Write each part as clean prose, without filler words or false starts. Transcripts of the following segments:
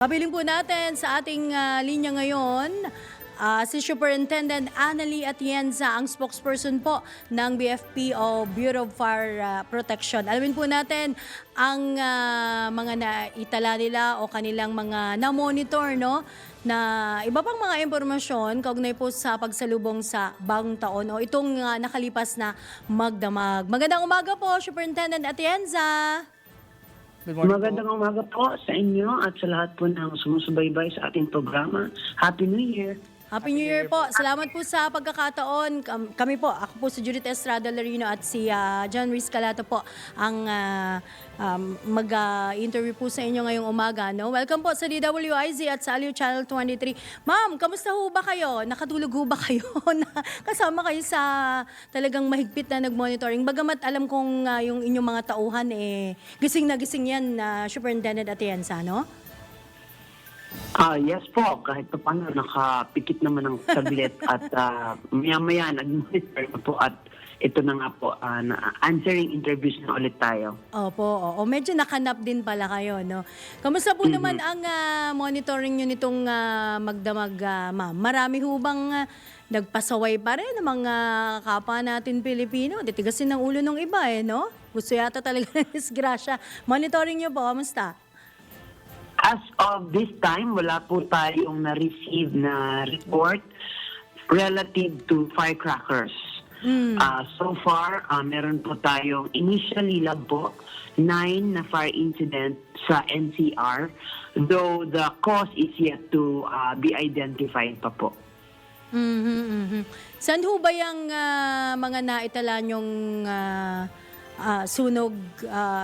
Pabiling po natin sa ating linya ngayon, si Superintendent Annalie Atienza, ang spokesperson po ng BFP o Bureau of Fire Protection. Alamin po natin ang mga naitala nila o kanilang mga na-monitor, no? Na iba pang mga impormasyon kaugnay po sa pagsalubong sa bagong taon o itong nakalipas na magdamag. Magandang umaga po, Superintendent Atienza. Good morning po. Magandang umaga po sa inyo at sa lahat po ng sumusubaybay sa ating programa. Happy New Year! Happy New Year po. Salamat po sa pagkakataon. Kami po, ako po si Judith Estrada Larino at si John Ruiz Calato po ang mag-interview po sa inyo ngayong umaga. No? Welcome po sa DWIZ at sa Aliw Channel 23. Ma'am, kamusta ho ba kayo? Nakatulog ho ba kayo? Kasama kayo sa talagang mahigpit na nag-monitoring. Bagamat alam kong yung inyong mga tauhan, gising na gising yan, Superintendent Atienza, no? Yes po, kahit pa paano nakapikit naman ng tablet at maya-maya nag-monitor na po at ito na nga po, answering interviews na ulit tayo. Opo, oo. Medyo nakanap din pala kayo, no? Kamusta po naman ang monitoring nyo nitong magdamag, ma'am? Marami ho bang nagpasaway pa rin ng mga kapwa natin Pilipino? Titigasin ng ulo ng iba, no? Gusto yata talaga ng disgrasya. Monitoring nyo po, kamusta? As of this time, wala po tayong na-receive na report relative to firecrackers. So far, meron po tayong initially lang po 9 na fire incident sa NCR, though the cause is yet to be identified pa po. Saan ho ba yung mga naitala nyong sunog,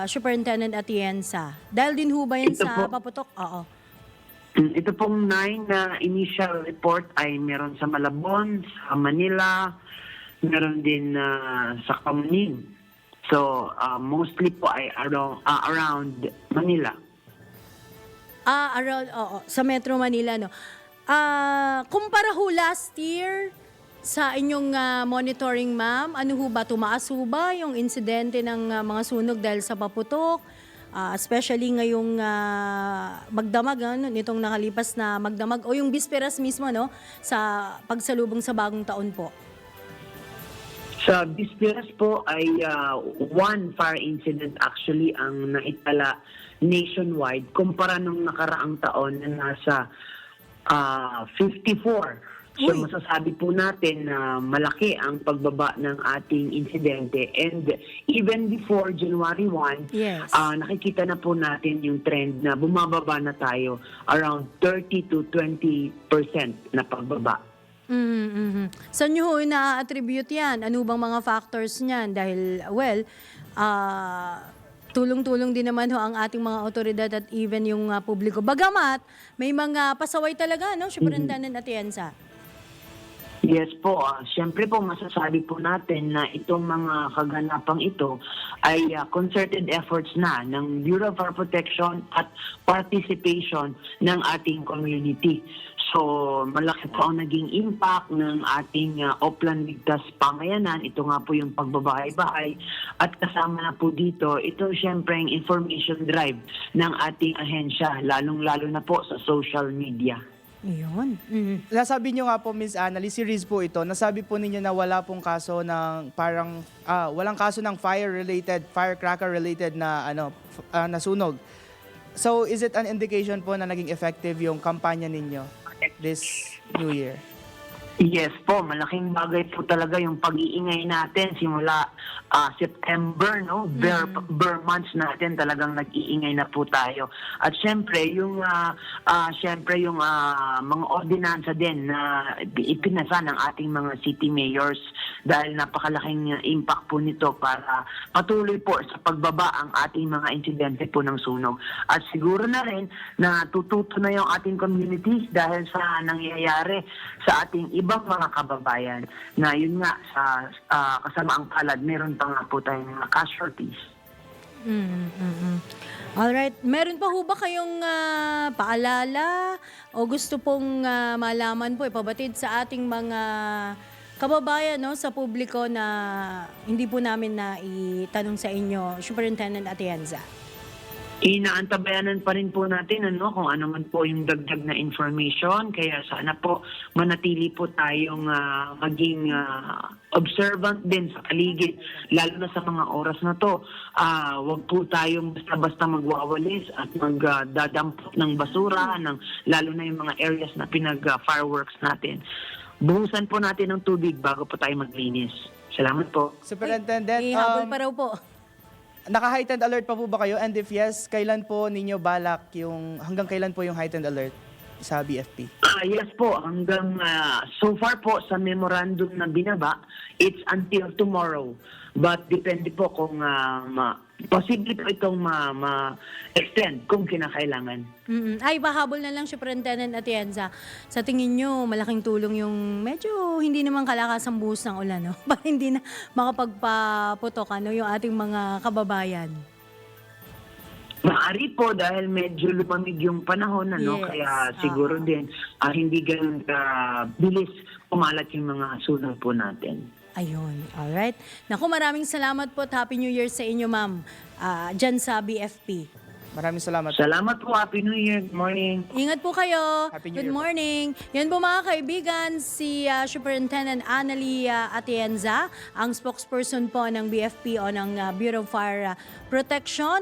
Superintendent Atienza? Dahil din ho ba yan Ito sa po. paputok? Oo. Ito pong 9 na initial report ay meron sa Malabon, sa Manila, meron din sa Kamuning. So, mostly po ay around Manila. Around, oo, sa Metro Manila, no? Kumpara ho last year sa inyong monitoring, ma'am, ano ho ba, tumaas ho ba yung insidente ng mga sunog dahil sa paputok? Especially ngayong magdamag, nitong nakalipas na magdamag, o yung bisperas mismo, no, sa pagsalubong sa bagong taon po? Sa Bisperas po ay one fire incident actually ang naitala nationwide kumpara nung nakaraang taon na nasa 54. So Uy. masasabi po natin na malaki ang pagbaba ng ating insidente, and even before January 1, Yes. nakikita na po natin yung trend na bumababa na tayo around 30 to 20% na pagbaba. Saan nyo ho na-attribute yan? Ano bang mga factors niyan? Dahil, well, tulong-tulong din naman ho ang ating mga otoridad at even yung publiko. Bagamat, may mga pasaway talaga, no, Superintendent Atienza? Yes po, siyempre po masasabi po natin na itong mga kaganapang ito ay concerted efforts na ng Bureau of Fire Protection at participation ng ating community. So malaki po ang naging impact ng ating Oplan Ligtas Pamayanan. Ito nga po yung pagbabahay-bahay at kasama na po dito, ito siyempre ang information drive ng ating ahensya, lalong-lalo na po sa social media. Yun. Nasabi nyo nga po, Ms. Annalie, series po ito. Nasabi po ninyo na wala pong kaso ng walang kaso ng firecracker-related na nasunog. So, is it an indication po na naging effective yung kampanya ninyo this New Year? Yes po, malaking bagay po talaga yung pag-iingay natin simula September, no? Bare months natin talagang nag-iingay na po tayo. At syempre yung mga ordinansa din na ipinasa ng ating mga city mayors dahil napakalaking impact po nito para patuloy po sa pagbaba ang ating mga insidente po ng sunog. At siguro na rin na tututo na yung ating communities dahil sa nangyayari sa ating ibang mga kababayan na yun nga sa kasamaang palad meron pa nga po tayong mga casualties. Alright. Meron pa ho ba kayong paalala o gusto pong malaman po, ipabatid sa ating mga kababayan, no, sa publiko na hindi po namin na itanong sa inyo, Superintendent Atienza? Inaantabayanan pa rin po natin kung ano man po yung dagdag na information. Kaya sana po manatili po tayong maging observant din sa paligid, lalo na sa mga oras na to. Huwag po tayong basta-basta magwawalis at magdadampot ng basura, lalo na yung mga areas na pinag-fireworks natin. Buhusan po natin ng tubig bago po tayo maglinis. Salamat po. Superintendent, Ihabol pa raw po. naka-heightened alert pa po ba kayo? And if yes, kailan po ninyo balak hanggang kailan po yung heightened alert sa BFP? Yes po, hanggang so far po sa memorandum na binaba, it's until tomorrow. But depende po kung posible po itong ma-extend kung kinakailangan. Ay, pahabol na lang, Superintendent Atienza. Sa tingin nyo, malaking tulong yung medyo hindi naman kalakas ang buhos ng ulan, no? Para hindi na makapagpaputok yung ating mga kababayan. Maari po dahil medyo lumamig yung panahon, Yes. Kaya siguro din hindi ganun bilis pumalat yung mga sunog po natin. Ayun, alright. Naku, maraming salamat po at Happy New Year sa inyo, ma'am. Dyan sa BFP. Maraming salamat. Salamat po. Happy New Year. Good morning. Ingat po kayo. Happy New Good Year po. morning. Yan po mga kaibigan, si Superintendent Annalie Atienza, ang spokesperson po ng BFP o ng Bureau of Fire Protection.